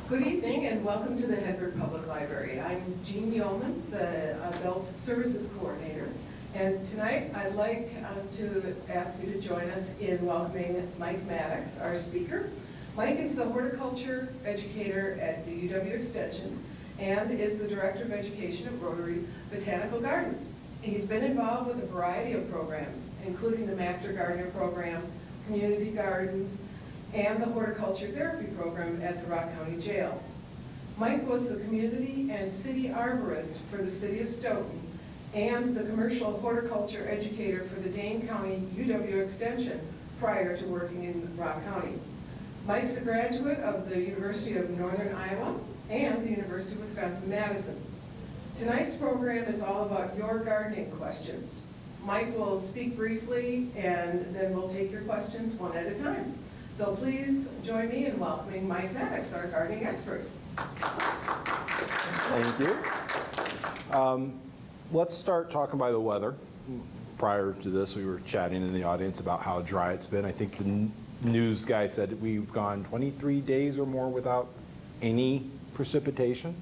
Good evening and welcome to the Hedberg Public Library. I'm Jean Yeomans, the Adult Services Coordinator. And tonight I'd like to ask you to join us in welcoming Mike Maddox, our speaker. Mike is the horticulture educator at the UW Extension and is the Director of Education at Rotary Botanical Gardens. He's been involved with a variety of programs, including the Master Gardener Program, Community Gardens, and the Horticulture Therapy Program at the Rock County Jail. Mike was the community and city arborist for the city of Stoughton and the commercial horticulture educator for the Dane County UW Extension prior to working in Rock County. Mike's a graduate of the University of Northern Iowa and the University of Wisconsin-Madison. Tonight's program is all about your gardening questions. Mike will speak briefly and then we'll take your questions one at a time. So please join me in welcoming Mike Maddox, our gardening expert. Thank you. Let's start talking about the weather. Prior to this, we were chatting in the audience about how dry it's been. I think the news guy said we've gone 23 days or more without any precipitation.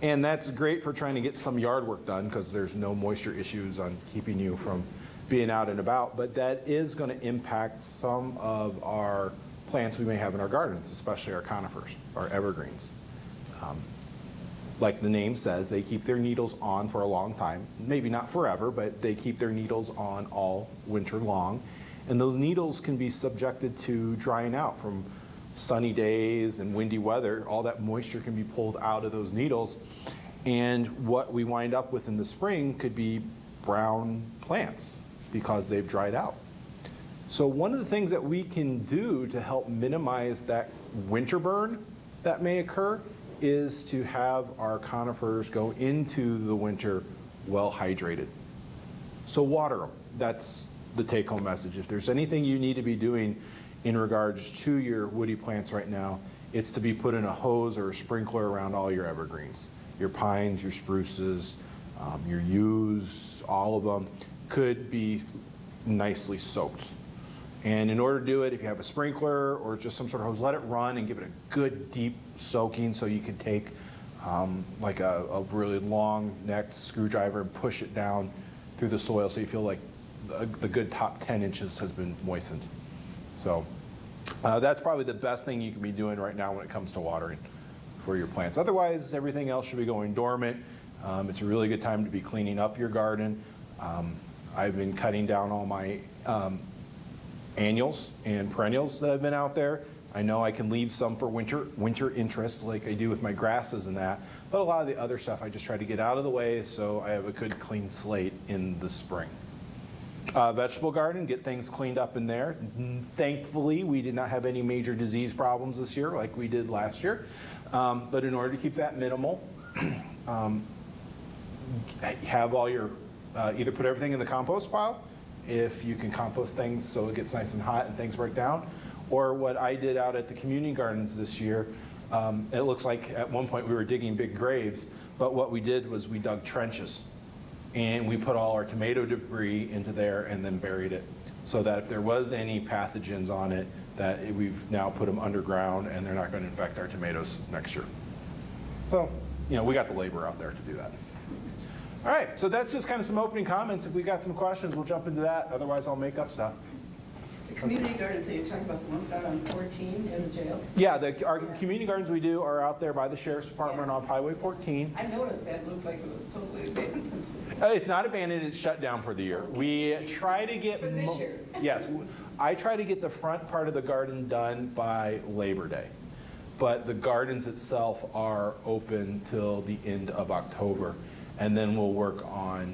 And that's great for trying to get some yard work done because there's no moisture issues on keeping you from being out and about, but that is going to impact some of our plants we may have in our gardens, especially our conifers, our evergreens. Like the name says, they keep their needles on for a long time. Maybe not forever, but they keep their needles on all winter long. And those needles can be subjected to drying out from sunny days and windy weather. All that moisture can be pulled out of those needles. And what we wind up with in the spring could be brown plants because they've dried out. So one of the things that we can do to help minimize that winter burn that may occur is to have our conifers go into the winter well hydrated. So water them. That's the take-home message. If there's anything you need to be doing in regards to your woody plants right now, it's to be putting a hose or a sprinkler around all your evergreens. Your pines, your spruces, your yews, all of them could be nicely soaked. And in order to do it, if you have a sprinkler or just some sort of hose, let it run and give it a good deep soaking so you can take like a really long-necked screwdriver and push it down through the soil so you feel like the good top 10 inches has been moistened. So that's probably the best thing you can be doing right now when it comes to watering for your plants. Otherwise, everything else should be going dormant. It's a really good time to be cleaning up your garden. I've been cutting down all my annuals and perennials that have been out there. I know I can leave some for winter interest like I do with my grasses and that, but a lot of the other stuff I just try to get out of the way so I have a good clean slate in the spring. Vegetable garden, get things cleaned up in there. Thankfully, we did not have any major disease problems this year like we did last year, but in order to keep that minimal, have all your either put everything in the compost pile, if you can compost things so it gets nice and hot and things break down, or what I did out at the community gardens this year, it looks like at one point we were digging big graves, but what we did was we dug trenches and we put all our tomato debris into there and then buried it so that if there was any pathogens on it, that we've now put them underground and they're not going to infect our tomatoes next year. So, you know, we got the labor out there to do that. All right, so that's just kind of some opening comments. If we got some questions, we'll jump into that. Otherwise, I'll make up stuff. The community gardens, so you're talking about the ones out on 14 in the jail? Yeah, our community gardens we do are out there by the Sheriff's Department off Highway 14. I noticed that looked like it was totally abandoned. It's not abandoned, it's shut down for the year. We try to get, For this year. Yes, I try to get the front part of the garden done by Labor Day. But the gardens itself are open till the end of October. And then we'll work on,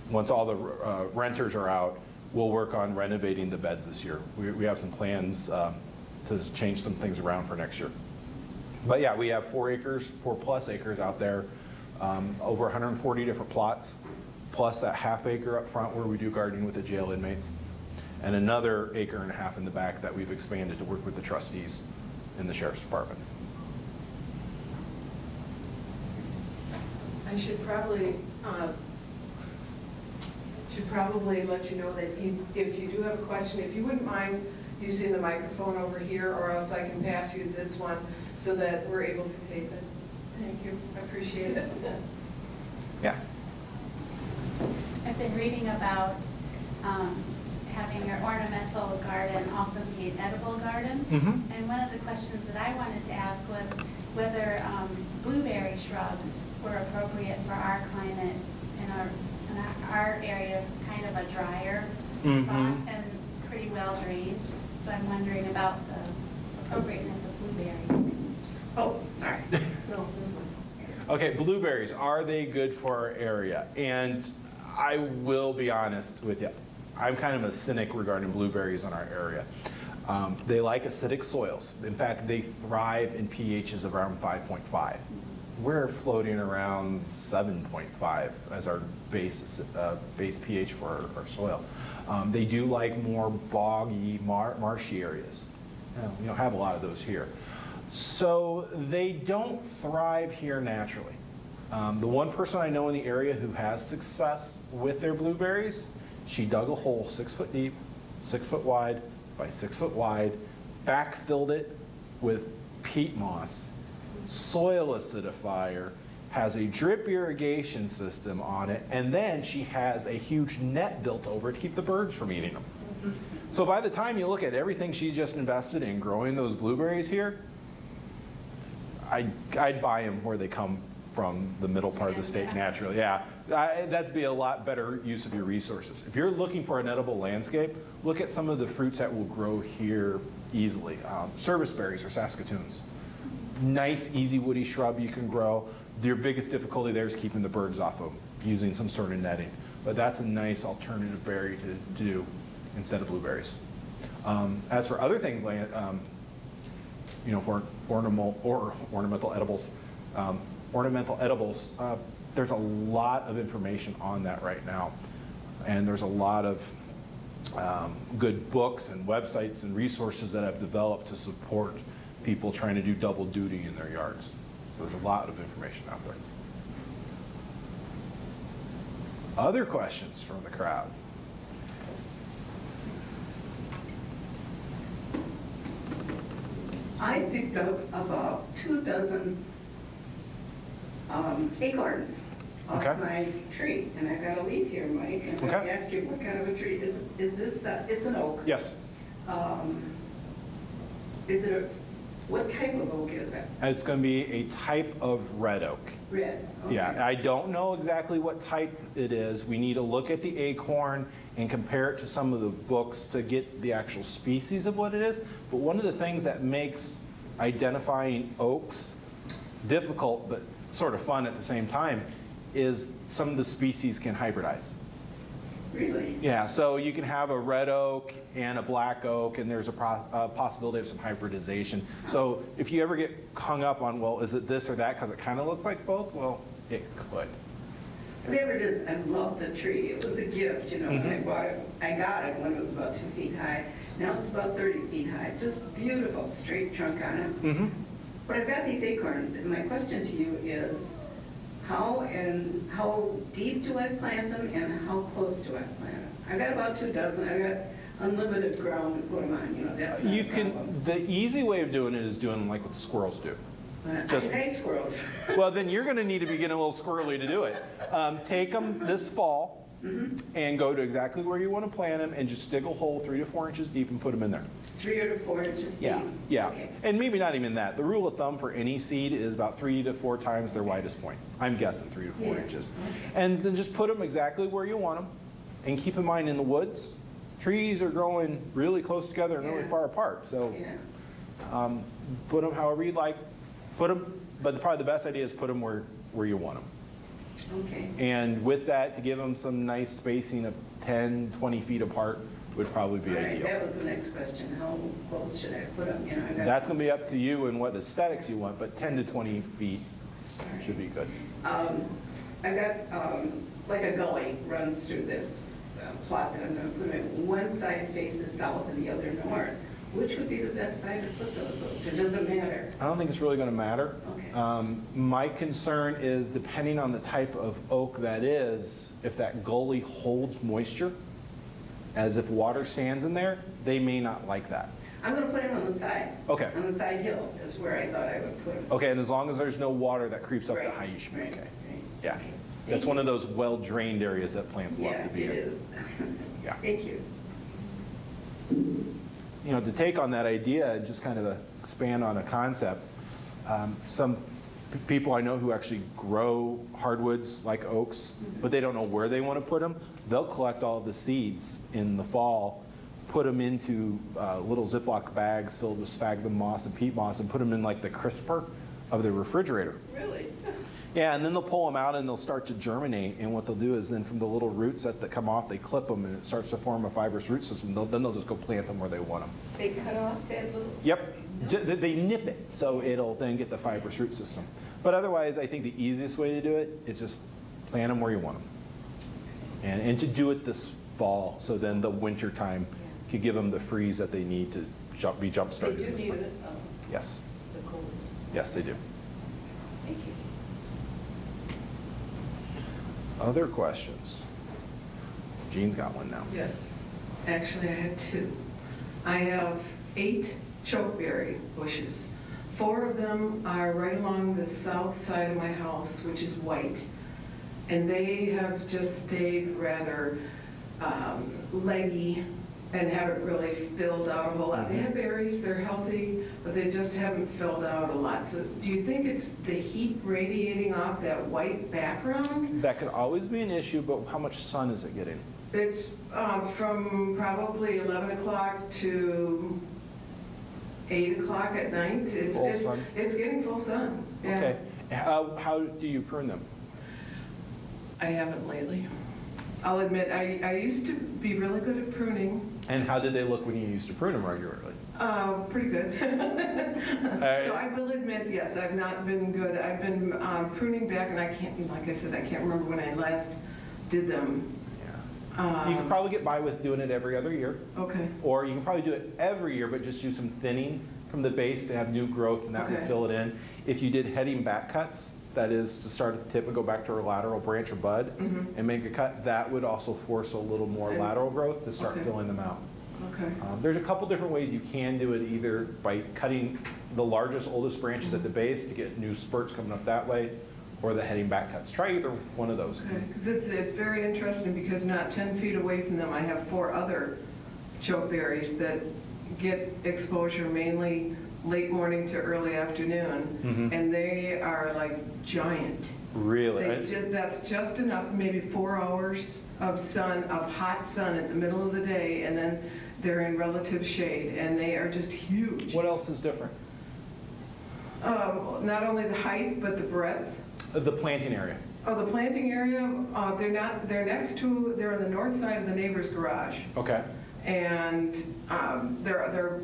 once all the renters are out, we'll work on renovating the beds this year. We have some plans to change some things around for next year. But yeah, we have 4+ acres out there, over 140 different plots, plus that ½ acre up front where we do gardening with the jail inmates, and another 1.5 acres in the back that we've expanded to work with the trustees in the Sheriff's Department. I should probably let you know that if you do have a question, if you wouldn't mind using the microphone over here, or else I can pass you this one so that we're able to tape it. Thank you, I appreciate it. Yeah. I've been reading about having your ornamental garden also be an edible garden. Mm-hmm. And one of the questions that I wanted to ask was whether blueberry shrubs were appropriate for our climate. Our area is kind of a drier spot and pretty well drained. So I'm wondering about the appropriateness of blueberries. Oh, sorry. No, this one. Okay, blueberries, are they good for our area? And I will be honest with you, I'm kind of a cynic regarding blueberries in our area. They like acidic soils. In fact, they thrive in pHs of around 5.5. We're floating around 7.5 as our base pH for our soil. They do like more boggy, marshy areas. We don't have a lot of those here. So they don't thrive here naturally. The one person I know in the area who has success with their blueberries, she dug a hole 6 foot deep, 6 foot wide by 6 foot wide, backfilled it with peat moss, soil acidifier, has a drip irrigation system on it, and then she has a huge net built over it to keep the birds from eating them. So by the time you look at everything she just invested in growing those blueberries here, I'd buy them where they come from, the middle part of the state naturally. Yeah, that'd be a lot better use of your resources. If you're looking for an edible landscape, look at some of the fruits that will grow here easily. Service berries or Saskatoons. Nice, easy woody shrub you can grow. Your biggest difficulty there is keeping the birds off of them, using some sort of netting. But that's a nice alternative berry to do instead of blueberries. As for other things, like for ornamental edibles, there's a lot of information on that right now. And there's a lot of good books and websites and resources that have developed to support people trying to do double duty in their yards. There's a lot of information out there. Other questions from the crowd? I picked up about 2 dozen acorns off my tree, and I got a leaf here, Mike, and I asked you what kind of a tree is this? It's an oak. Yes. Is it what type of oak is it? It's going to be a type of red oak. Red. Okay. Yeah, I don't know exactly what type it is. We need to look at the acorn and compare it to some of the books to get the actual species of what it is. But one of the things that makes identifying oaks difficult but sort of fun at the same time is some of the species can hybridize. Really? Yeah, so you can have a red oak and a black oak, and there's a possibility of some hybridization. So if you ever get hung up on, well, is it this or that because it kind of looks like both? Well, it could. Whatever it is, I love the tree. It was a gift, you know, when I bought it. I got it when it was about 2 feet high. Now it's about 30 feet high. Just beautiful, straight trunk on it. But I've got these acorns, and my question to you is, how deep do I plant them, and how close do I plant them? I've got about 2 dozen. I've got unlimited ground to put them on. You know, that's not a problem. The easy way of doing it is doing like what the squirrels do. I hate squirrels. Well, then you're going to need to be getting a little squirrely to do it. Take them this fall and go to exactly where you want to plant them, and just dig a hole 3 to 4 inches deep and put them in there. 3 or 4 inches deep? Yeah. Okay. And maybe not even that. The rule of thumb for any seed is about 3 to 4 times their widest point. I'm guessing 3 to 4 inches. And then just put them exactly where you want them. And keep in mind, in the woods, trees are growing really close together and really far apart. So put them however you'd like. Put them, but probably the best idea is put them where you want them. Okay. And with that, to give them some nice spacing of 10, 20 feet apart would probably be ideal. That was the next question. How close should I put them? You know, That's going to be up to you and what aesthetics you want, but 10 to 20 feet should be good. I've got like a gully runs through this plot that I'm going to put in. One side faces south and the other north. Which would be the best side to put those oaks? It doesn't matter. I don't think it's really going to matter. Okay. My concern is, depending on the type of oak that is, if that gully holds moisture, as if water stands in there, they may not like that. I'm gonna plant them on the side. Okay. On the side hill is where I thought I would put them. Okay, and as long as there's no water that creeps up the Right, high, you should be right, okay. right. Yeah, that's one of those well-drained areas that plants love Yeah, to be it in. is. Yeah. Thank you. You know, to take on that idea and just kind of expand on a concept, some people I know who actually grow hardwoods like oaks, but they don't know where they want to put them. They'll collect all the seeds in the fall, put them into little Ziploc bags filled with sphagnum moss and peat moss, and put them in like the crisper of the refrigerator. Really? Yeah, and then they'll pull them out and they'll start to germinate. And what they'll do is then from the little roots that come off, they clip them and it starts to form a fibrous root system. Then they'll just go plant them where they want them. They cut off that little. Yep, they nip it so it'll then get the fibrous root system. But otherwise, I think the easiest way to do it is just plant them where you want them. And to do it this fall, so then the winter time could give them the freeze that they need to be jump They started do in the need spring. it, Yes, the cold. yes, they do. Thank you. Other questions? Jean's got one now. Yes, actually I had 2. I have 8 chokeberry bushes. 4 of them are right along the south side of my house, which is white. And they have just stayed rather leggy and haven't really filled out a whole lot. They have berries, they're healthy, but they just haven't filled out a lot. So do you think it's the heat radiating off that white background? That could always be an issue, but how much sun is it getting? It's from probably 11 o'clock to 8 o'clock at night. Full sun? It's getting full sun. Yeah. Okay. How do you prune them? I haven't lately. I'll admit, I used to be really good at pruning. And how did they look when you used to prune them regularly? Pretty good. So I will admit, yes, I've not been good. I've been pruning back, and I can't, like I said, I can't remember when I last did them. Yeah. You could probably get by with doing it every other year. Okay. Or you can probably do it every year, but just do some thinning from the base to have new growth, and that would Okay. fill it in. If you did heading back cuts, that is to start at the tip and go back to a lateral branch or bud and make a cut, that would also force a little more And- lateral growth to start Okay. filling them out. Okay. There's a couple different ways you can do it, either by cutting the largest, oldest branches at the base to get new spurts coming up that way, or the heading back cuts. Try either one of those. Okay, because it's very interesting, because not 10 feet away from them, I have 4 other chokeberries that get exposure mainly late morning to early afternoon, and they are like giant. Really? That's just enough, maybe 4 hours of sun, of hot sun in the middle of the day, and then they're in relative shade, and they are just huge. What else is different? Not only the height, but the breadth. The planting area. Oh, the planting area, they're on the north side of the neighbor's garage. Okay. And they're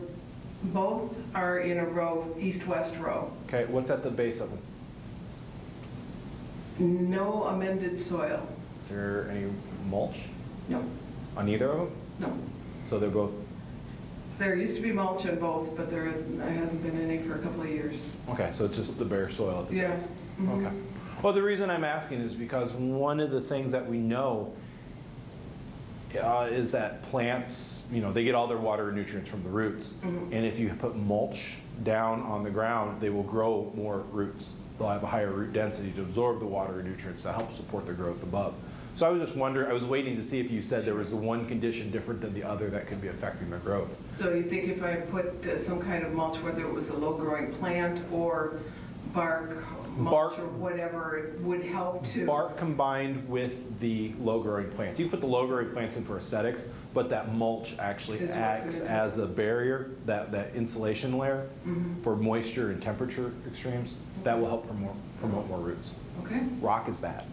both are in a row, east-west row. Okay, what's at the base of them? No amended soil. Is there any mulch No, on either of them? no. So they're both, There used to be mulch on both, but there hasn't been any for a couple of years. okay, so it's just the bare soil at the Yeah. base? Mhm. Okay. Well, the reason I'm asking is because one of the things that we know is that plants, they get all their water and nutrients from the roots. And if you put mulch down on the ground, they will grow more roots. They'll have a higher root density to absorb the water and nutrients to help support their growth above. So I was just wondering, I was waiting to see if you said there was the one condition different than the other that could be affecting their growth. So you think if I put some kind of mulch, whether it was a low-growing plant or bark mulch or whatever, it would help to? Bark combined with the low-growing plants. You put the low-growing plants in for aesthetics, but that mulch actually Is what's acts gonna do as a barrier, that insulation layer for moisture and temperature extremes. That will help promote more roots. Okay. Rock is bad.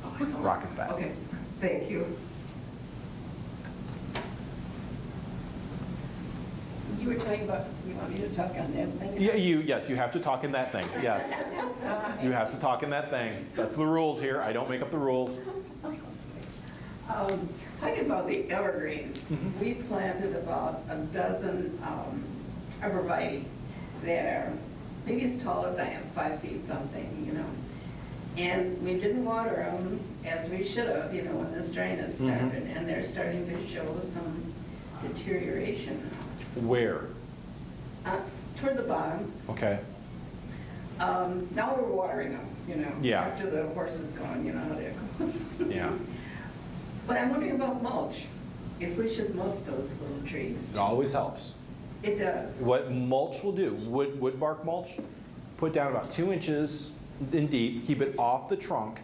Oh, I know. Rock is bad. Okay, thank you. You were talking about, you want me to talk on that thing? Yeah, yes, you have to talk in that thing, yes. You have to talk in that thing. That's the rules here. I don't make up the rules. Talking about the evergreens, we planted about a dozen arborvitae that are maybe as tall as I am, 5 feet something, And we didn't water them as we should have, you know, when this dryness started, and they're starting to show some deterioration. Where? Toward the bottom. Okay. Now we're watering them, you know. Yeah. After the horse is gone, you know how that goes. Yeah. But I'm wondering about mulch. If we should mulch those little trees. It always helps. It does. What mulch will do, wood bark mulch, put down about 2 inches in deep, keep it off the trunk,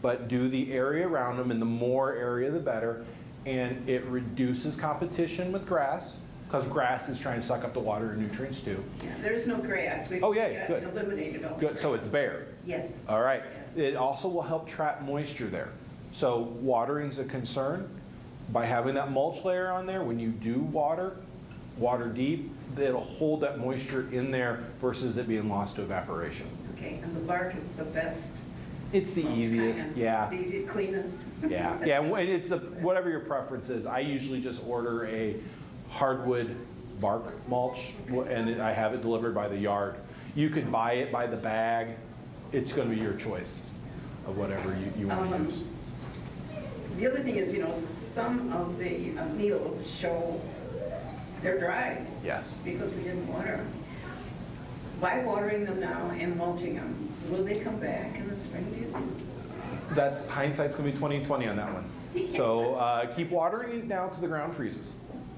but do the area around them, and the more area the better. And it reduces competition with grass, because grass is trying to suck up the water and nutrients too. Yeah, there's no grass. We've good. eliminated all the Good, so grass. it's bare. Yes. All right. Yes. It also will help trap moisture there. So watering's a concern. By having that mulch layer on there, when you do water deep, it'll hold that moisture in there versus it being lost to evaporation. Okay, and the bark is the best. It's the easiest, Kinda. yeah. The easy, cleanest. Yeah, yeah, and it's whatever your preference is. I usually just order a hardwood bark mulch, and I have it delivered by the yard. You could buy it by the bag. It's going to be your choice of whatever you want to use. The other thing is, you know, some of the needles show they're dry Yes. because we didn't water them. By watering them now and mulching them, will they come back in the spring, do you think? That's hindsight's going to be 20/20 on that one. So keep watering it now till the ground freezes.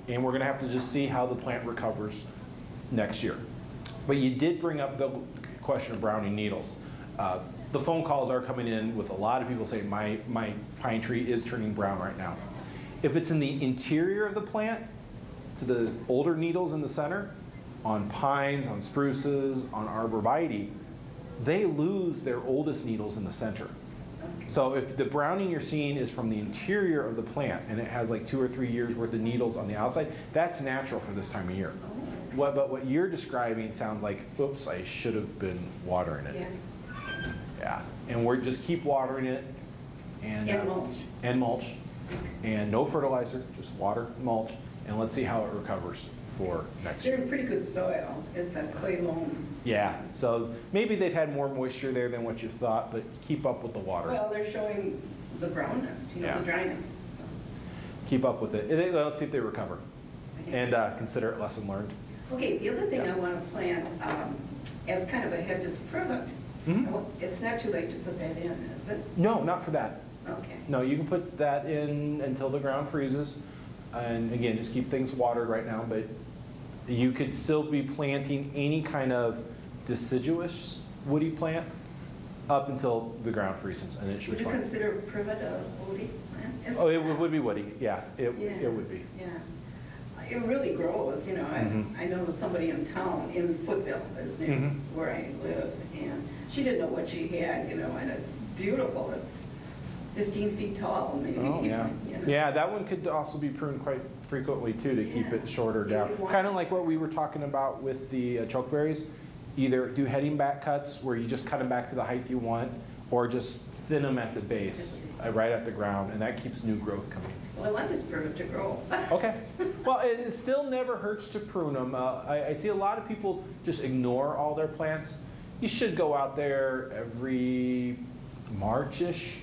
And we're going to have to just see how the plant recovers next year. But you did bring up the question of browning needles. The phone calls are coming in with a lot of people saying, my pine tree is turning brown right now. If it's in the interior of the plant, to the older needles in the center, on pines, on spruces, on arborvitae, they lose their oldest needles in the center. So if the browning you're seeing is from the interior of the plant and it has like 2 or 3 years worth of needles on the outside, that's natural for this time of year. But what you're describing sounds like, oops, I should have been watering it. Yeah. Yeah, and we're just keep watering it. And mulch. And mulch. And no fertilizer, just water, mulch, and let's see how it recovers for next They're year. in pretty good soil. It's a clay loam. Yeah, so maybe they've had more moisture there than what you thought, but keep up with the water. Well, they're showing the brownness, you know, Yeah. the dryness. So. Keep up with it. Let's see if they recover. And consider it lesson learned. Okay, the other thing I want to plant as kind of a hedge is privet. It's not too late to put that in, is it? No, not for that. Okay. No, you can put that in until the ground freezes. And again, just keep things watered right now, but you could still be planting any kind of deciduous woody plant up until the ground freezes, and it should Would be you fine. consider privet a woody plant? Oh, it would be woody, yeah, it would be. Yeah. It really grows, you know. I know somebody in town, in Footville, is near where I live, and she didn't know what she had, you know, and it's beautiful. It's 15 feet tall, maybe. Oh, yeah. You know. Yeah, that one could also be pruned quite frequently too to keep it shorter If down. you want. Kind of like what we were talking about with the chokeberries. Either do heading back cuts where you just cut them back to the height you want, or just thin them at the base, right at the ground, and that keeps new growth coming. Well, I want this privet to grow. Okay. Well, it still never hurts to prune them. I see a lot of people just ignore all their plants. You should go out there every March-ish,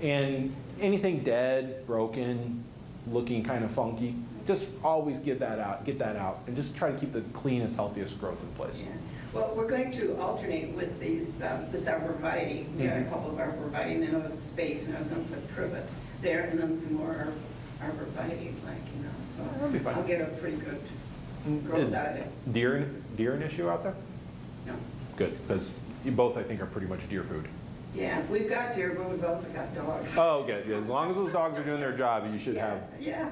and anything dead, broken, looking kind of funky, just always get that out, and just try to keep the cleanest, healthiest growth in place. Yeah. Well, we're going to alternate with these, this arborvitae. We had a couple of arborvitae, and then a space, and I was going to put privet there, and then some more arborvitae, like, you know, so That'll be fine. I'll get a pretty good growth Is out of it. deer an issue out there? No. Good, because you both, I think, are pretty much deer food. Yeah, we've got deer, but we've also got dogs. Oh, good. As long as those dogs are doing their job, you should have Yeah.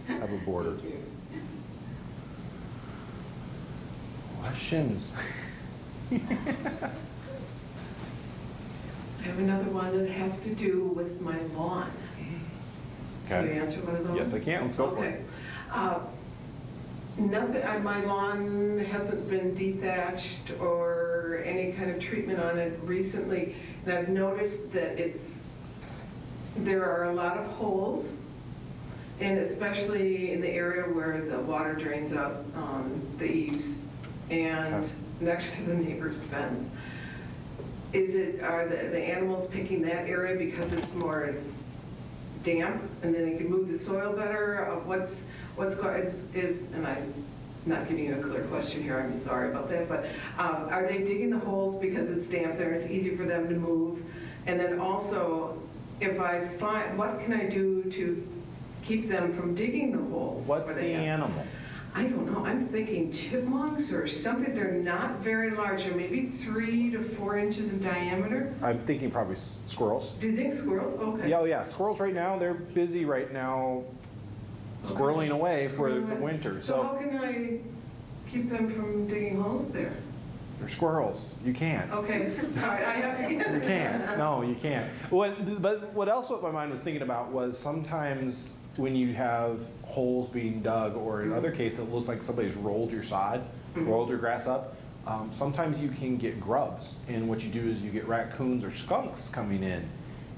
a border. Thank you. Questions? I have another one that has to do with my lawn. Can you Okay. answer one of those? Yes, I can. Let's go for it. Nothing, my lawn hasn't been dethatched or any kind of treatment on it recently, and I've noticed that there are a lot of holes, and especially in the area where the water drains up the eaves and Okay. next to the neighbor's fence. are the animals picking that area because it's more damp and then they can move the soil better? What's going, and I'm not giving you a clear question here, I'm sorry about that, but are they digging the holes because it's damp there, it's easy for them to move? And then also, if I find, what can I do to keep them from digging the holes? What's the animal? I don't know, I'm thinking chipmunks or something. They're not very large, they're maybe 3 to 4 inches in diameter. I'm thinking probably squirrels. Do you think squirrels? Okay. Yeah, oh yeah, squirrels right now, they're busy right now squirreling away for the winter. So how can I keep them from digging holes there? They're squirrels. You can't. Okay, all right, I have to get You can't. No, you can't. But what else what my mind was thinking about was sometimes when you have holes being dug, or in other cases it looks like somebody's rolled your sod, rolled your grass up, sometimes you can get grubs. And what you do is you get raccoons or skunks coming in,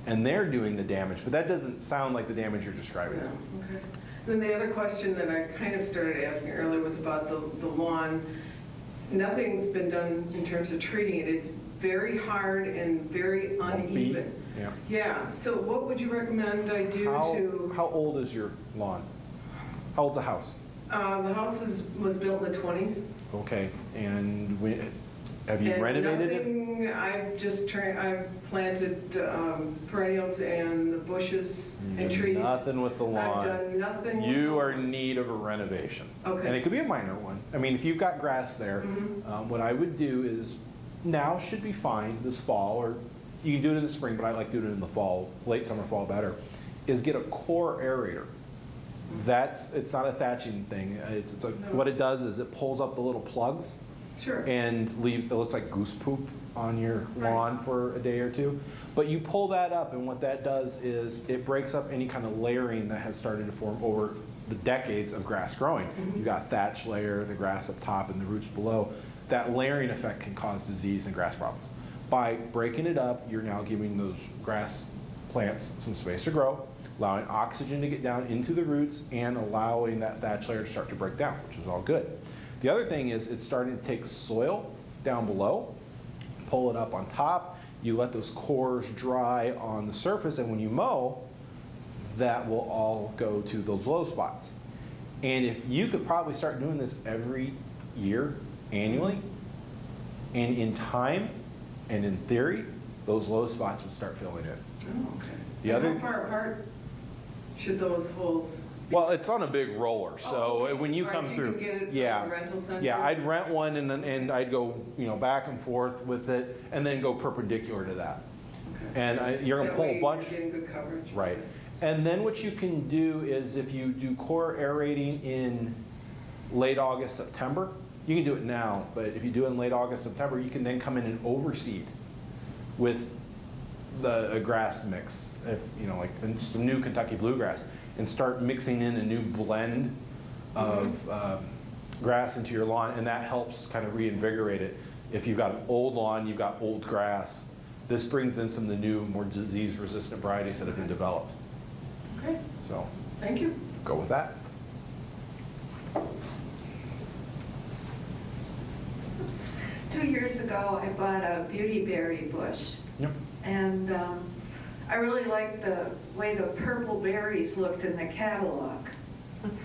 and they're doing the damage. But that doesn't sound like the damage you're describing. No, okay. Then the other question that I kind of started asking earlier was about the lawn. Nothing's been done in terms of treating it. It's very hard and very uneven. Yeah. Yeah, so what would you recommend I do to? How old is your lawn? How old's the house? The house was built in the 20s. Okay, and have you And renovated it? nothing, I've planted perennials and the bushes and trees. Nothing with the lawn. I've done nothing. with You the are lawn. in need of a renovation. Okay. And it could be a minor one. I mean, if you've got grass there, what I would do is, now should be fine this fall, or you can do it in the spring, but I like doing it in the fall, late summer, fall better, is get a core aerator. It's not a thatching thing. What it does is it pulls up the little plugs Sure. and leaves, it looks like goose poop on your lawn for a day or two. But you pull that up, and what that does is it breaks up any kind of layering that has started to form over the decades of grass growing. You've got thatch layer, the grass up top, and the roots below. That layering effect can cause disease and grass problems. By breaking it up, you're now giving those grass plants some space to grow, allowing oxygen to get down into the roots, and allowing that thatch layer to start to break down, which is all good. The other thing is it's starting to take soil down below, pull it up on top, you let those cores dry on the surface, and when you mow, that will all go to those low spots. And if you could probably start doing this every year, annually, and in time, and in theory, those low spots would start filling in. Oh, okay. The And other- how far apart should those holes be? Well, it's on a big roller, so Oh, okay. when you All right, come so you through, can get it from yeah, the rental center? yeah, I'd rent one and I'd go, back and forth with it, and then go perpendicular to that. Okay. And you're gonna That pull way a bunch, you're getting good coverage. right? And then what you can do is if you do core aerating in late August, September, you can do it now, but if you do it in late August, September, you can then come in and overseed with a grass mix, like some new Kentucky bluegrass, and start mixing in a new blend of grass into your lawn, and that helps kind of reinvigorate it. If you've got an old lawn, you've got old grass, this brings in some of the new, more disease-resistant varieties that have been developed. Okay, So thank you. go with that. 2 years ago, I bought a beautyberry bush, Yep. and I really liked the way the purple berries looked in the catalog.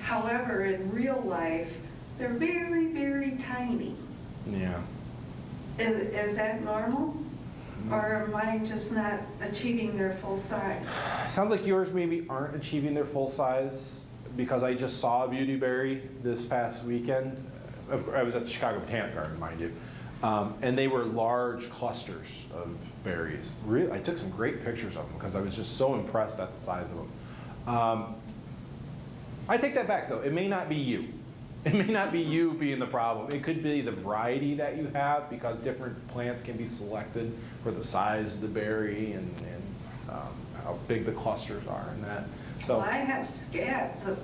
However, in real life, they're very, very tiny. Yeah. Is that normal? Or am I just not achieving their full size? Sounds like yours maybe aren't achieving their full size, because I just saw a beautyberry this past weekend. I was at the Chicago Botanic Garden, mind you. And they were large clusters of berries. Really, I took some great pictures of them because I was just so impressed at the size of them. I take that back though. It may not be you. It may not be you being the problem. It could be the variety that you have, because different plants can be selected for the size of the berry and how big the clusters are and that. So Well, I have scads of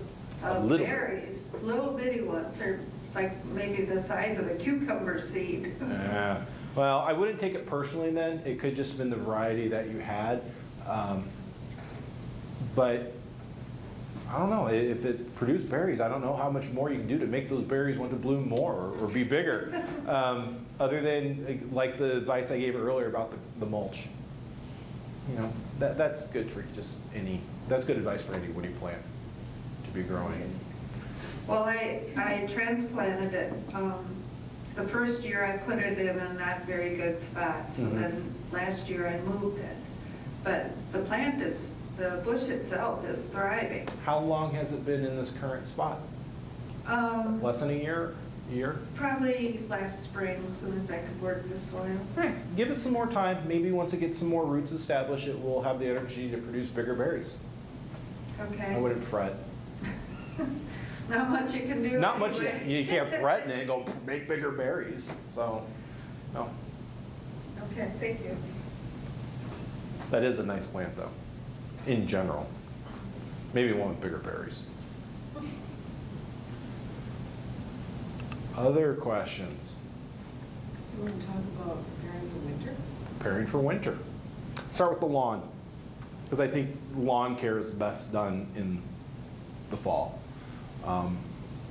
Little berries, little bitty ones, or like maybe the size of a cucumber seed. yeah. Well, I wouldn't take it personally then. It could just have been the variety that you had. But I don't know, if it produced berries, I don't know how much more you can do to make those berries want to bloom more or be bigger. Other than, like the advice I gave earlier about the mulch. You know, that's good for just that's good advice for any woody plant to be growing. Well, I transplanted it. The first year I put it in a not very good spot, so then last year I moved it. But the bush itself is thriving. How long has it been in this current spot? Less than a year? Probably last spring, as soon as I could work the soil. Right. Give it some more time. Maybe once it gets some more roots established, it will have the energy to produce bigger berries. Okay. I wouldn't fret. Not much you can do. Not much. anyway. You can't threaten it and go make bigger berries. So, no. Okay, thank you. That is a nice plant, though, in general. Maybe one with bigger berries. Other questions? Do you want to talk about preparing for winter? Preparing for winter. Start with the lawn, because I think lawn care is best done in the fall.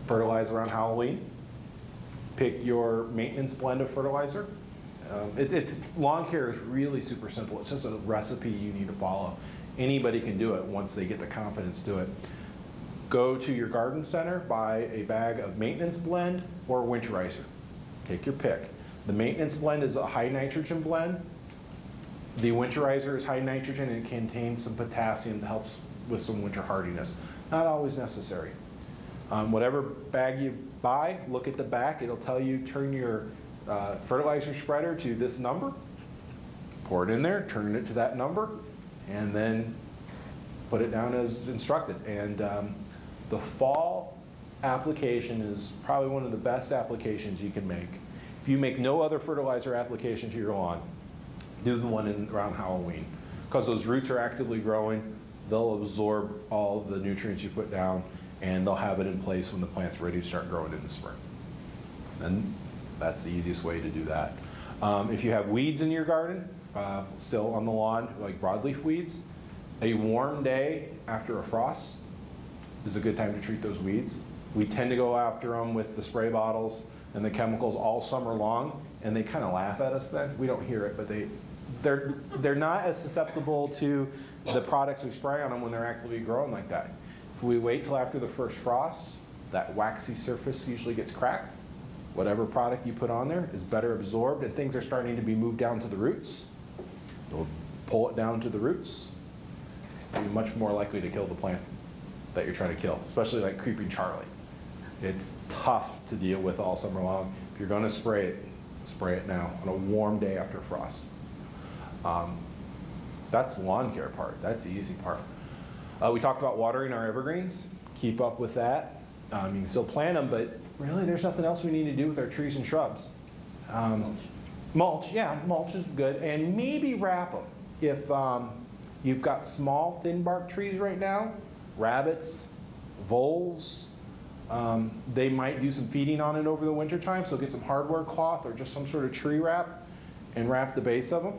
Fertilize around Halloween. Pick your maintenance blend of fertilizer. Lawn care is really super simple. It's just a recipe you need to follow. Anybody can do it once they get the confidence to do it. Go to your garden center, buy a bag of maintenance blend or winterizer. Take your pick. The maintenance blend is a high nitrogen blend. The winterizer is high nitrogen and it contains some potassium that helps with some winter hardiness. Not always necessary. Whatever bag you buy, look at the back. It'll tell you turn your fertilizer spreader to this number. Pour it in there, turn it to that number, and then put it down as instructed. And the fall application is probably one of the best applications you can make. If you make no other fertilizer application to your lawn, do the one around Halloween. Because those roots are actively growing, they'll absorb all of the nutrients you put down, and they'll have it in place when the plant's ready to start growing in the spring. And that's the easiest way to do that. If you have weeds in your garden, still on the lawn, like broadleaf weeds, a warm day after a frost is a good time to treat those weeds. We tend to go after them with the spray bottles and the chemicals all summer long, and they kind of laugh at us then. We don't hear it, but they're not as susceptible to the products we spray on them when they're actively growing like that. If we wait till after the first frost, that waxy surface usually gets cracked. Whatever product you put on there is better absorbed, and things are starting to be moved down to the roots. You'll pull it down to the roots. You'll be much more likely to kill the plant that you're trying to kill, especially like creeping Charlie. It's tough to deal with all summer long. If you're going to spray it now on a warm day after frost. That's the lawn care part. That's the easy part. We talked about watering our evergreens. Keep up with that. You can still plant them, but really there's nothing else we need to do with our trees and shrubs. Mulch, yeah, mulch is good. And maybe wrap them. If you've got small, thin bark trees right now, rabbits, voles, they might do some feeding on it over the winter time, so get some hardware cloth or just some sort of tree wrap and wrap the base of them.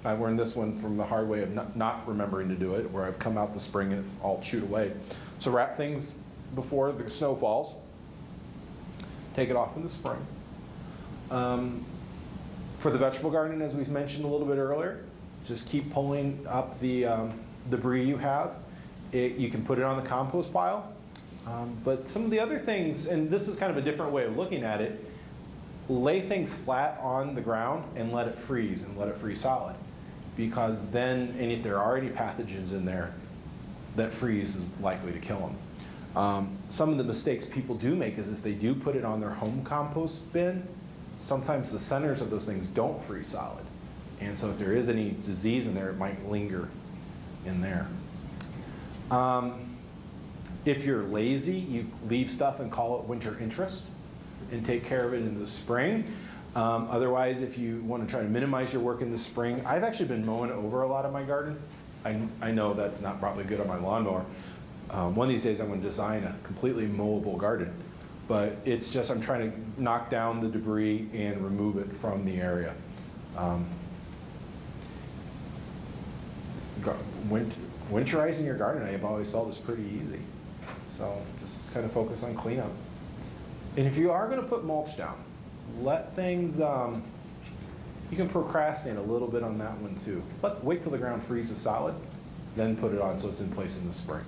I learned this one from the hard way of not remembering to do it, where I've come out the spring and it's all chewed away. So wrap things before the snow falls. Take it off in the spring. For the vegetable garden, as we mentioned a little bit earlier, just keep pulling up the debris you have. You can put it on the compost pile. But some of the other things, and this is kind of a different way of looking at it, lay things flat on the ground and let it freeze, and let it freeze solid. Because then, and if there are any pathogens in there, that freeze is likely to kill them. Some of the mistakes people do make is if they do put it on their home compost bin, sometimes the centers of those things don't freeze solid. And so if there is any disease in there, it might linger in there. If you're lazy, you leave stuff and call it winter interest and take care of it in the spring. Otherwise, if you want to try to minimize your work in the spring, I've actually been mowing over a lot of my garden. I know that's not probably good on my lawnmower. One of these days I'm going to design a completely mowable garden. But it's just I'm trying to knock down the debris and remove it from the area. Winterizing your garden, I've always felt, is pretty easy. So just kind of focus on cleanup. And if you are going to put mulch down, let things, you can procrastinate a little bit on that one too. Wait till the ground freezes solid, then put it on so it's in place in the spring.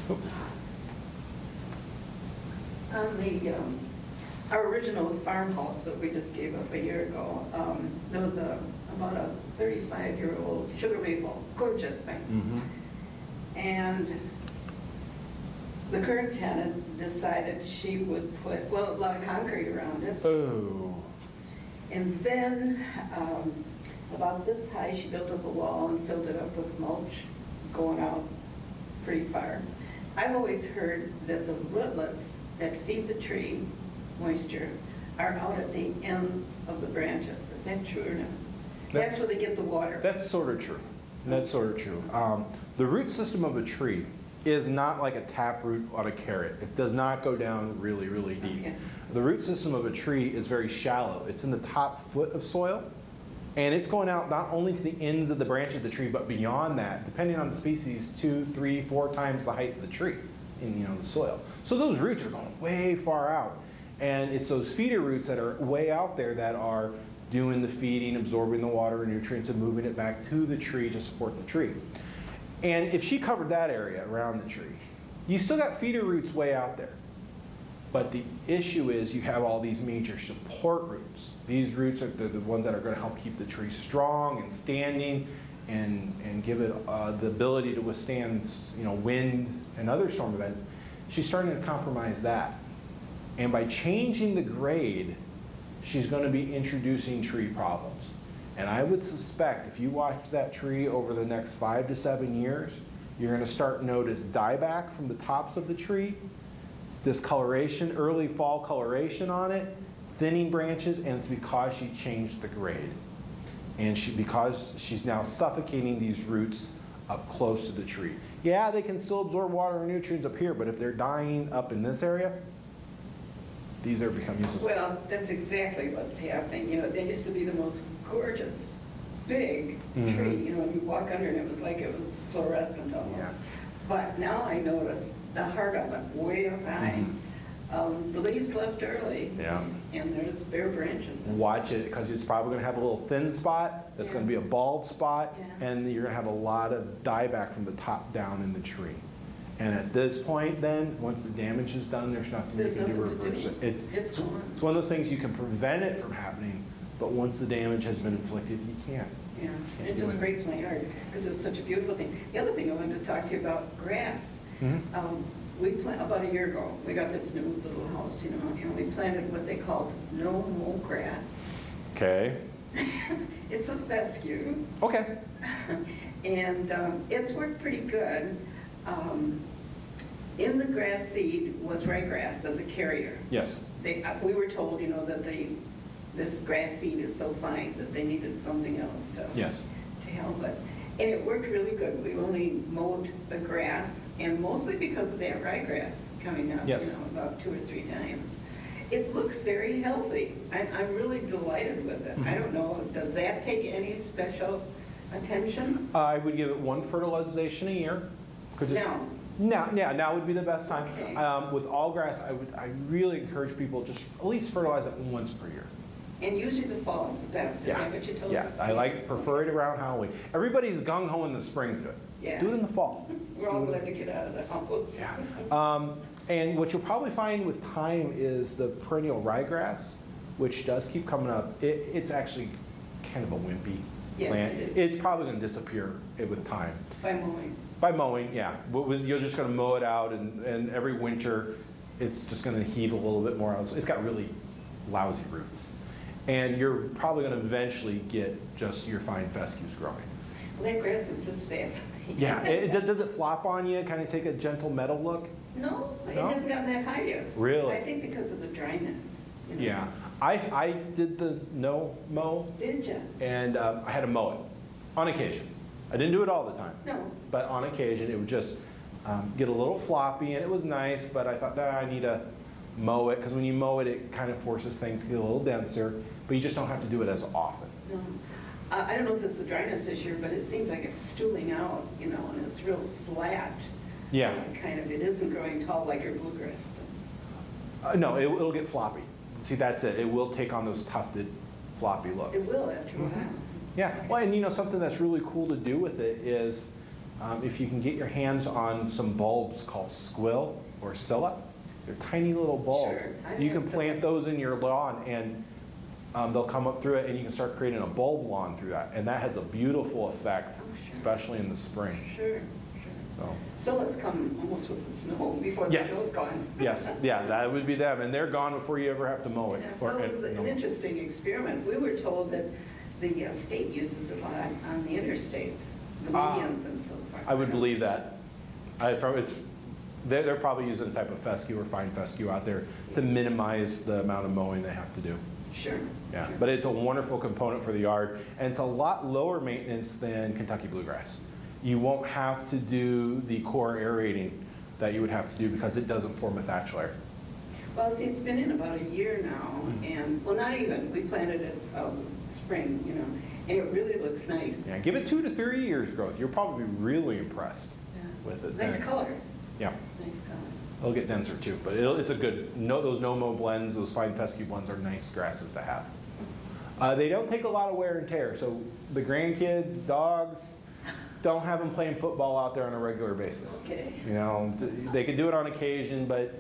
Oop. On the, our original farmhouse that we just gave up a year ago, there was about a 35-year-old sugar maple, gorgeous thing. Mm-hmm. And the current tenant decided she would put, well, a lot of concrete around it. Oh. And then, about this high, she built up a wall and filled it up with mulch going out pretty far. I've always heard that the rootlets that feed the tree moisture are out at the ends of the branches. Is that true or not? That's where they get the water. That's sort of true. That's sort of true. The root system of a tree is not like a taproot on a carrot. It does not go down really, really deep. Okay. The root system of a tree is very shallow. It's in the top foot of soil, and it's going out not only to the ends of the branch of the tree, but beyond that, depending on the species, 2, 3, 4 times the height of the tree in the soil. So those roots are going way far out, and it's those feeder roots that are way out there that are doing the feeding, absorbing the water and nutrients, and moving it back to the tree to support the tree. And if she covered that area around the tree, you still got feeder roots way out there. But the issue is you have all these major support roots. These roots are the ones that are going to help keep the tree strong and standing and give it the ability to withstand wind and other storm events. She's starting to compromise that. And by changing the grade, she's going to be introducing tree problems. And I would suspect if you watch that tree over the next 5 to 7 years, you're going to start to notice dieback from the tops of the tree, discoloration, early fall coloration on it, thinning branches, and it's because she changed the grade. And because she's now suffocating these roots up close to the tree. Yeah, they can still absorb water and nutrients up here, but if they're dying up in this area, these are become useless. Well, that's exactly what's happening. They used to be the most gorgeous, big tree. You walk under and it was like it was fluorescent almost. Yeah. But now I notice the heart of it way up high. The leaves left early. Yeah. And there's bare branches. Watch it, because it's probably going to have a little thin spot. That's going to be a bald spot, and you're going to have a lot of dieback from the top down in the tree. And at this point, then, once the damage is done, there's nothing you can do to reverse it. It's one of those things you can prevent it from happening, but once the damage has been inflicted, you can't. Yeah, it just breaks my heart because it was such a beautiful thing. The other thing I wanted to talk to you about, grass. About a year ago, we got this new little house, and we planted what they called no-mow grass. Okay. It's a fescue. Okay. And it's worked pretty good. In the grass seed was ryegrass as a carrier. Yes. We were told, that this grass seed is so fine that they needed something else to help it. And it worked really good. We only mowed the grass, and mostly because of that ryegrass coming up, about 2 or 3 times. It looks very healthy. I'm really delighted with it. I don't know, does that take any special attention? I would give it 1 fertilization a year. Now would be the best time. Okay. With all grass, I really encourage people just at least fertilize it once per year. And usually the fall is the best, is that what you told us? Yeah, I prefer it around Halloween. Everybody's gung-ho in the spring to do it. Yeah. Do it in the fall. We're all glad to get out of the house. Yeah. And what you'll probably find with time is the perennial ryegrass, which does keep coming up. It's actually kind of a wimpy plant. It is. It's probably going to disappear with time. By mowing. By mowing, yeah. You're just going to mow it out, and every winter it's just going to heave a little bit more out. It's got really lousy roots. And you're probably going to eventually get just your fine fescues growing. Well, that grass is just fascinating. Yeah. Does it flop on you, kind of take a gentle metal look? No, it hasn't gotten that high yet. Really? I think because of the dryness. Yeah. I did the no mow. Did you? And I had to mow it on occasion. I didn't do it all the time. No. But on occasion, it would just get a little floppy, and it was nice, but I thought, I need to mow it, because when you mow it, it kind of forces things to get a little denser, but you just don't have to do it as often. No. I don't know if it's the dryness this year, but it seems like it's stooling out, you know, and it's real flat. Yeah. Kind of, it isn't growing tall like your bluegrass does. No, it'll get floppy. See, that's it. It will take on those tufted, floppy looks. It will after a while. Yeah, well, and you know, something that's really cool to do with it is if you can get your hands on some bulbs called squill or scilla. They're tiny little bulbs. Sure, I You know can some. plant those in your lawn, and they'll come up through it, and you can start creating a bulb lawn through that. And that has a beautiful effect, Oh, sure. especially in the spring. Sure. So, Scillas come almost with the snow before the yes, snow's gone. yes, yeah, that would be them, and they're gone before you ever have to mow it. Yeah, Or- well, it was an interesting experiment. We were told that the state uses it a lot on the interstates, the medians and so forth. I would believe that. They're probably using a type of fescue or fine fescue out there to minimize the amount of mowing they have to do. Sure. Yeah, sure. but it's a wonderful component for the yard, and it's a lot lower maintenance than Kentucky bluegrass. You won't have to do the core aerating that you would have to do because it doesn't form a thatch layer. Well, see, it's been in about a year now, and, well, not even. We planted it spring, you know, and it really looks nice. Yeah, give it 2 to 3 years growth. You'll probably be really impressed Yeah. with it. Nice then. color. Yeah, Nice color. it'll get denser too, but it's a good, those no-mow blends, those fine fescue blends are nice grasses to have. They don't take a lot of wear and tear, so the grandkids, dogs, don't have them playing football out there on a regular basis. Okay. You know, they can do it on occasion, but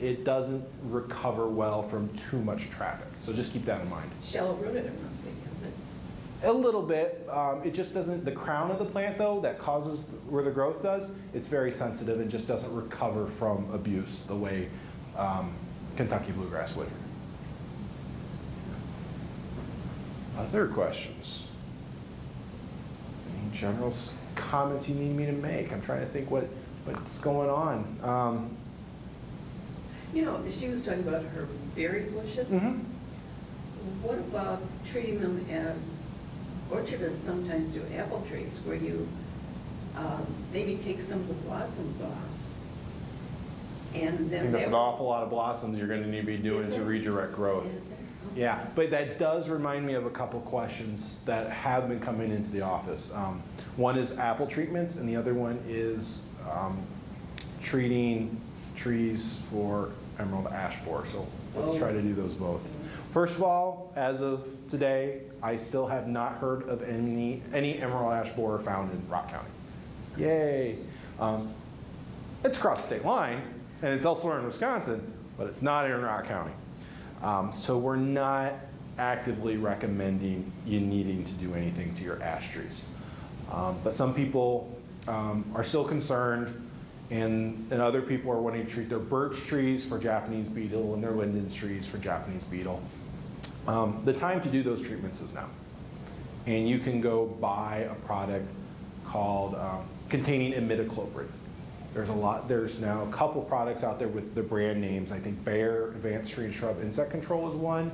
it doesn't recover well from too much traffic. So just keep that in mind. Shallow rooted it must be, is it? A little bit. It just doesn't, the crown of the plant though, that causes where the growth does, it's very sensitive and just doesn't recover from abuse the way Kentucky bluegrass would. Other questions? Any general comments you need me to make? I'm trying to think what's going on. You know, she was talking about her berry bushes. Mhm. What about treating them as orchardists sometimes do apple trees, where you maybe take some of the blossoms off? And I then think that's they- an awful lot of blossoms you're going to need to be doing Is to it? redirect growth. Is it? Okay. Yeah, but that does remind me of a couple questions that have been coming into the office. One is apple treatments, and the other one is treating trees for emerald ash borer. So let's try to do those both. First of all, as of today, I still have not heard of any emerald ash borer found in Rock County. Yay! It's across the state line, and it's elsewhere in Wisconsin, but it's not in Rock County. So we're not actively recommending you needing to do anything to your ash trees. But some people are still concerned, and other people are wanting to treat their birch trees for Japanese beetle and their linden trees for Japanese beetle. The time to do those treatments is now. And you can go buy a product called containing imidacloprid. There's now a couple products out there with the brand names. I think Bayer Advanced Tree and Shrub Insect Control is one.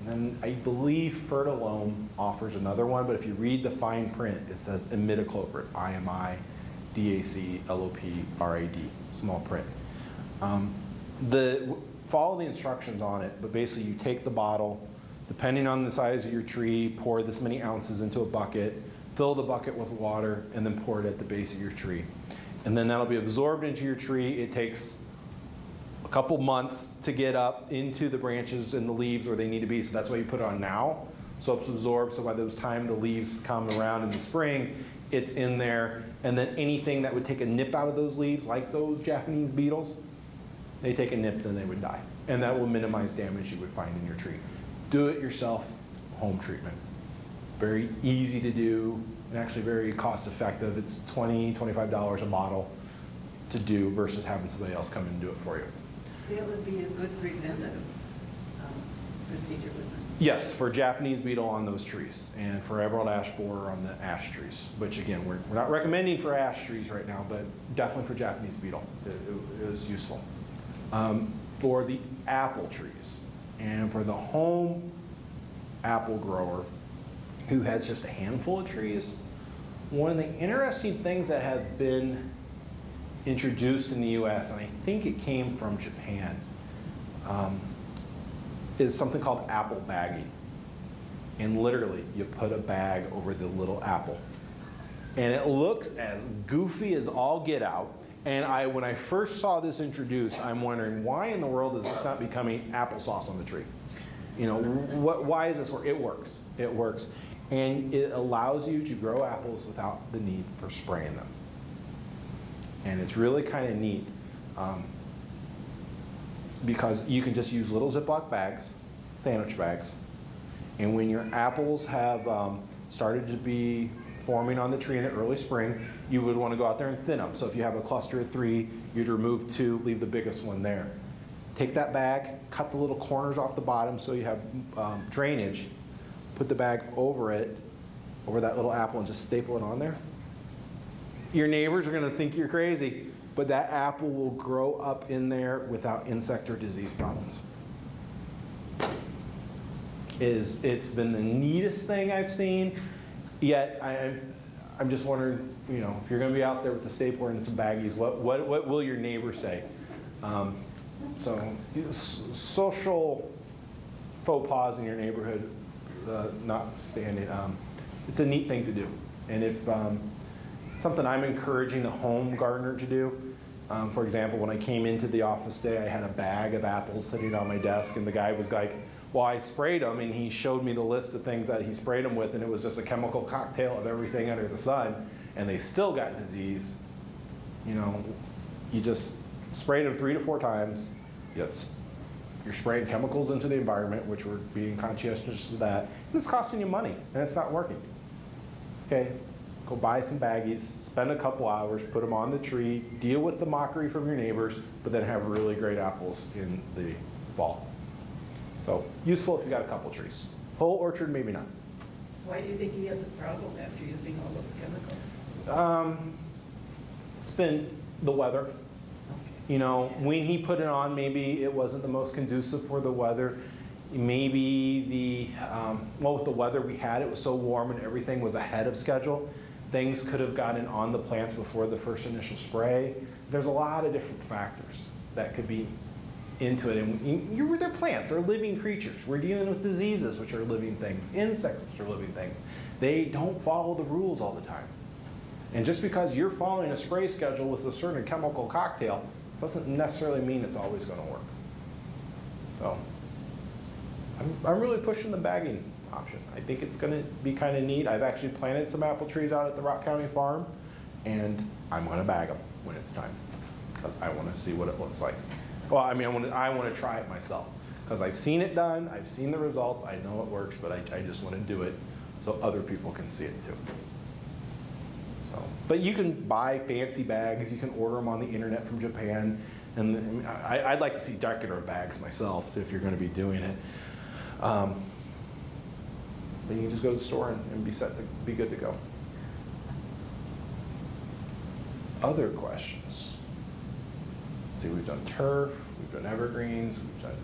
And then I believe Fertilome offers another one, but if you read the fine print, it says imidacloprid, IMIDACLOPRAD, small print. Follow the instructions on it, but basically you take the bottle, depending on the size of your tree, pour this many ounces into a bucket, fill the bucket with water, and then pour it at the base of your tree. And then that'll be absorbed into your tree. It takes a couple months to get up into the branches and the leaves where they need to be, so that's why you put it on now. So it's absorbed, so by the time the leaves come around in the spring, it's in there. And then anything that would take a nip out of those leaves, like those Japanese beetles, they take a nip, then they would die. And that will minimize damage you would find in your tree. Do it yourself, home treatment. Very easy to do, and actually very cost effective. It's $20, $25 a bottle to do versus having somebody else come in and do it for you. That would be a good preventative procedure, wouldn't it? Yes, for Japanese beetle on those trees, and for emerald ash borer on the ash trees, which again, we're not recommending for ash trees right now, but definitely for Japanese beetle, it was useful. For the apple trees, and for the home apple grower who has just a handful of trees, one of the interesting things that have been introduced in the US, and I think it came from Japan, is something called apple bagging. and literally you put a bag over the little apple. And it looks as goofy as all get out. And when I first saw this introduced, I'm wondering, why in the world is this not becoming applesauce on the tree? You know, why is this work? It works. It works. And it allows you to grow apples without the need for spraying them. And it's really kind of neat because you can just use little Ziploc bags, sandwich bags, and when your apples have started to be forming on the tree in the early spring, you would want to go out there and thin them. So if you have a cluster of 3, you'd remove 2, leave the biggest one there. Take that bag, cut the little corners off the bottom so you have drainage, put the bag over it, over that little apple, and just staple it on there. Your neighbors are going to think you're crazy, but that apple will grow up in there without insect or disease problems. It's been the neatest thing I've seen, yet I'm just wondering, you know, if you're going to be out there with the stapler and some baggies, what will your neighbor say? So social faux pas in your neighborhood, notwithstanding, it's a neat thing to do. And if something I'm encouraging the home gardener to do, for example, when I came into the office today, I had a bag of apples sitting on my desk, and the guy was like, well, I sprayed them, and he showed me the list of things that he sprayed them with, and it was just a chemical cocktail of everything under the sun, and they still got disease. You know, you just sprayed them 3 to 4 times. You're spraying chemicals into the environment, which we're being conscientious of that, and it's costing you money, and it's not working. Okay, go buy some baggies, spend a couple hours, put them on the tree, deal with the mockery from your neighbors, but then have really great apples in the fall. So useful if you got a couple trees. Whole orchard, maybe not. Why do you think he had the problem after using all those chemicals? It's been the weather. Okay. You know, when he put it on, maybe it wasn't the most conducive for the weather. Maybe well, with the weather we had, it was so warm and everything was ahead of schedule. Things could have gotten on the plants before the first initial spray. There's a lot of different factors that could be into it. And they're plants, they're living creatures. We're dealing with diseases, which are living things, insects, which are living things. They don't follow the rules all the time. And just because you're following a spray schedule with a certain chemical cocktail doesn't necessarily mean it's always going to work. So I'm really pushing the bagging option. I think it's going to be kind of neat. I've actually planted some apple trees out at the Rock County farm, and I'm going to bag them when it's time because I want to see what it looks like. Well, I mean, I want to try it myself because I've seen it done, I've seen the results, I know it works, but I just want to do it so other people can see it too. So, but you can buy fancy bags, you can order them on the internet from Japan, and I'd like to see decorative bags myself if you're going to be doing it. Then you can just go to the store and be set to be good to go. Other questions? See, we've done turf, we've done evergreens, we've done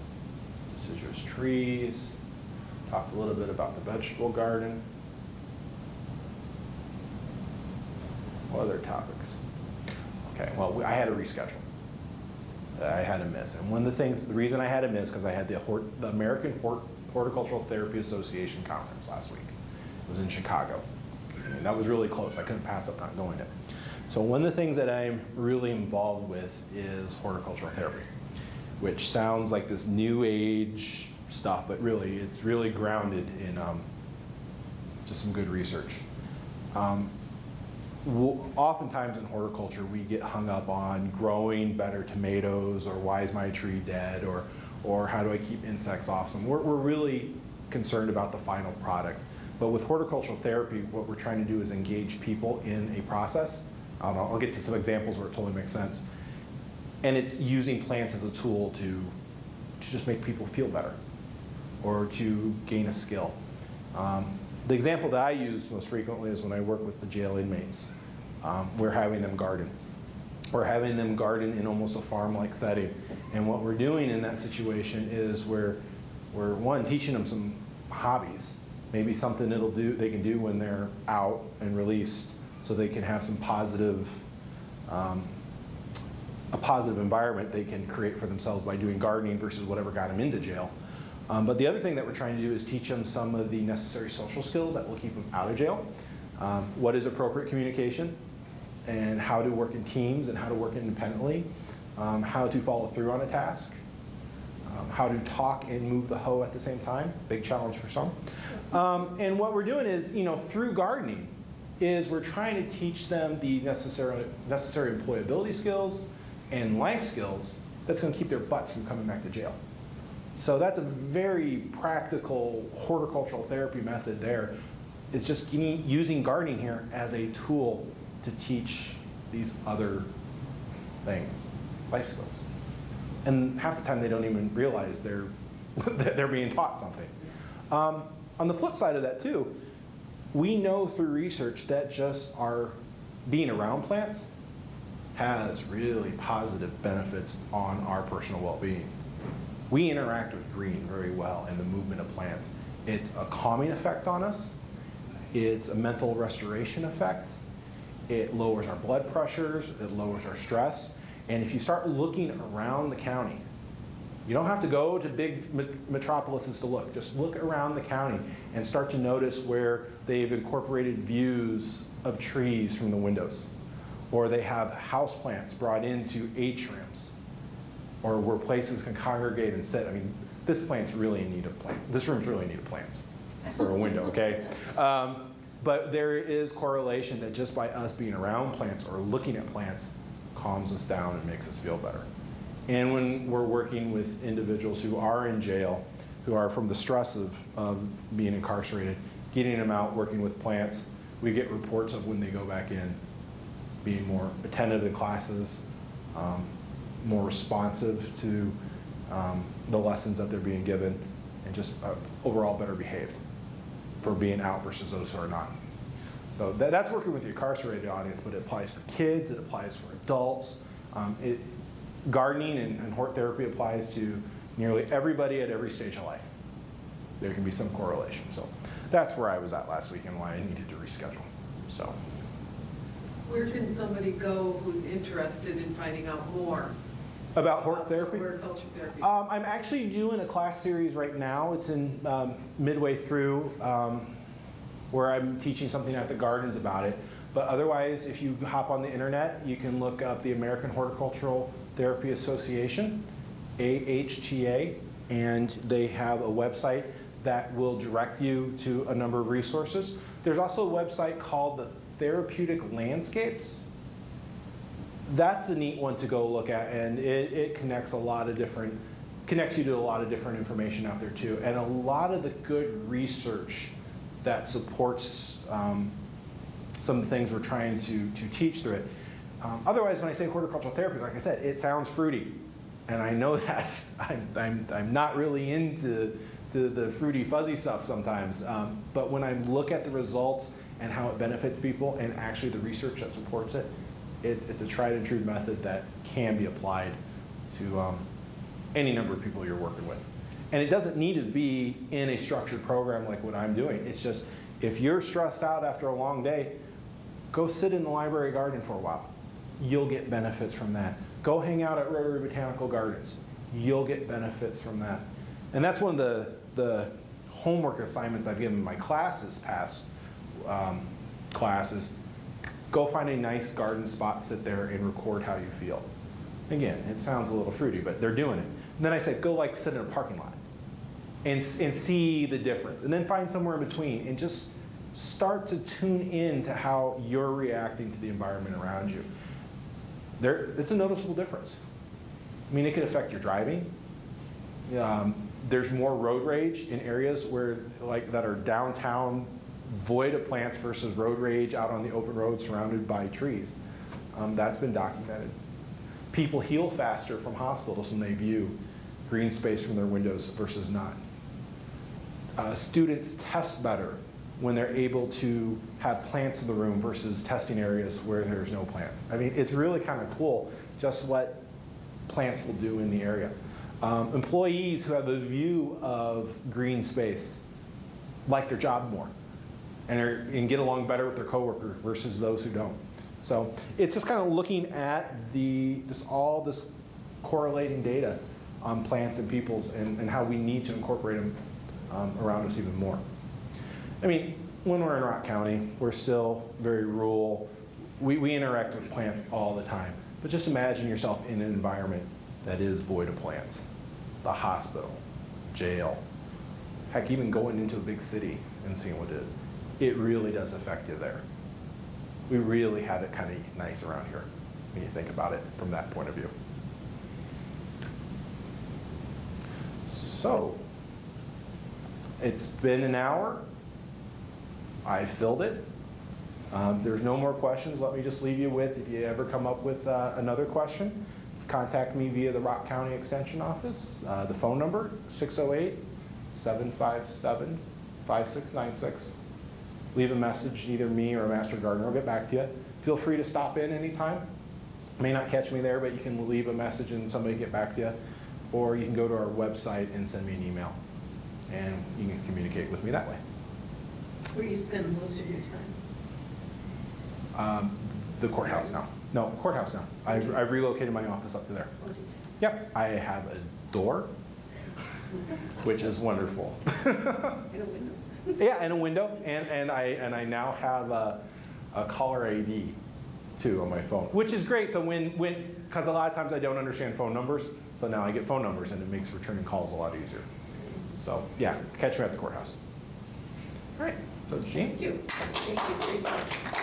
deciduous trees, talked a little bit about the vegetable garden. What other topics? Okay, well, I had to reschedule. I had to miss. And one of the reason I had to miss, because I had the American Horticultural Therapy Association conference last week. It was in Chicago. And that was really close. I couldn't pass up not going to. So one of the things that I'm really involved with is horticultural therapy, which sounds like this new age stuff, but really it's really grounded in just some good research. Oftentimes in horticulture we get hung up on growing better tomatoes, or why is my tree dead, or how do I keep insects off some. We're really concerned about the final product. But with horticultural therapy, what we're trying to do is engage people in a process. I'll get to some examples where it totally makes sense. And it's using plants as a tool to just make people feel better or to gain a skill. The example that I use most frequently is when I work with the jail inmates. We're having them garden. We're having them garden in almost a farm-like setting. And what we're doing in that situation is we're one, teaching them some hobbies, maybe something they can do when they're out and released, so they can have some positive, a positive environment they can create for themselves by doing gardening versus whatever got them into jail. But the other thing that we're trying to do is teach them some of the necessary social skills that will keep them out of jail. What is appropriate communication, and how to work in teams and how to work independently, how to follow through on a task, how to talk and move the hoe at the same time, big challenge for some. And what we're doing is, through gardening, is we're trying to teach them the necessary employability skills and life skills that's going to keep their butts from coming back to jail. So that's a very practical horticultural therapy method there. It's just using gardening here as a tool to teach these other things, life skills. And half the time they don't even realize they're being taught something. On the flip side of that too, we know through research that just our being around plants has really positive benefits on our personal well-being. We interact with green very well and the movement of plants. It's a calming effect on us. It's a mental restoration effect. It lowers our blood pressures. It lowers our stress. And if you start looking around the county, you don't have to go to big metropolises to look. Just look around the county and start to notice where they've incorporated views of trees from the windows, or they have houseplants brought into atriums, or where places can congregate and sit. I mean, this plant's really in need of plants. This room's really in need of plants, or a window, okay? But there is correlation that just by us being around plants or looking at plants calms us down and makes us feel better. And when we're working with individuals who are in jail, who are from the stress of being incarcerated, getting them out, working with plants, we get reports of when they go back in, being more attentive in classes, more responsive to the lessons that they're being given, and just overall better behaved for being out versus those who are not. So that's working with the incarcerated audience, but it applies for kids, it applies for adults. Gardening and hort therapy applies to nearly everybody at every stage of life. There can be some correlation. So that's where I was at last week and why I needed to reschedule. So, Where can somebody go who's interested in finding out more about hort therapy? Horticulture therapy. I'm actually doing a class series right now. It's in midway through where I'm teaching something at the gardens about it. But otherwise, if you hop on the internet, you can look up the American Horticultural Therapy Association, AHTA, and they have a website that will direct you to a number of resources. There's also a website called the Therapeutic Landscapes. That's a neat one to go look at, and it connects you to a lot of different information out there too, and a lot of the good research that supports some of the things we're trying to teach through it. Otherwise, when I say horticultural therapy, like I said, it sounds fruity, and I know that. I'm not really into the fruity, fuzzy stuff sometimes, but when I look at the results and how it benefits people, and actually the research that supports it, it's a tried and true method that can be applied to any number of people you're working with. And it doesn't need to be in a structured program like what I'm doing. It's just, if you're stressed out after a long day, go sit in the library garden for a while. You'll get benefits from that. Go hang out at Rotary Botanical Gardens. You'll get benefits from that. And that's one of the homework assignments I've given my classes, past classes. Go find a nice garden spot, sit there, and record how you feel. Again, it sounds a little fruity, but they're doing it. And then I said, go like sit in a parking lot and see the difference. And then find somewhere in between and just start to tune in to how you're reacting to the environment around you. It's a noticeable difference. I mean, it can affect your driving. There's more road rage in areas where, that are downtown, void of plants, versus road rage out on the open road surrounded by trees. That's been documented. People heal faster from hospitals when they view green space from their windows versus not. Students test better when they're able to have plants in the room versus testing areas where there's no plants. I mean, it's really kind of cool just what plants will do in the area. Employees who have a view of green space like their job more and get along better with their coworkers versus those who don't. So it's just kind of looking at all this correlating data on plants and peoples and how we need to incorporate them around us even more. I mean, when we're in Rock County, we're still very rural. We interact with plants all the time. But just imagine yourself in an environment that is void of plants. The hospital, jail, heck, even going into a big city and seeing what it is. It really does affect you there. We really have it kind of nice around here when you think about it from that point of view. So, it's been an hour. I filled it. If there's no more questions, let me just leave you with, if you ever come up with another question, contact me via the Rock County Extension Office. The phone number, 608-757-5696. Leave a message, either me or Master Gardener will get back to you. Feel free to stop in anytime. May not catch me there, but you can leave a message and somebody will get back to you. Or you can go to our website and send me an email, and you can communicate with me that way. Where you spend most of your time? The courthouse now. No, courthouse now. I've relocated my office up to there. Oh, did you? Yep, I have a door, which is wonderful. In a window? Yeah, and a window, and I now have a caller ID too on my phone, which is great. So because a lot of times I don't understand phone numbers, so now I get phone numbers, and it makes returning calls a lot easier. So yeah, catch me at the courthouse. All right, so Jean. Thank you. Thank you very much.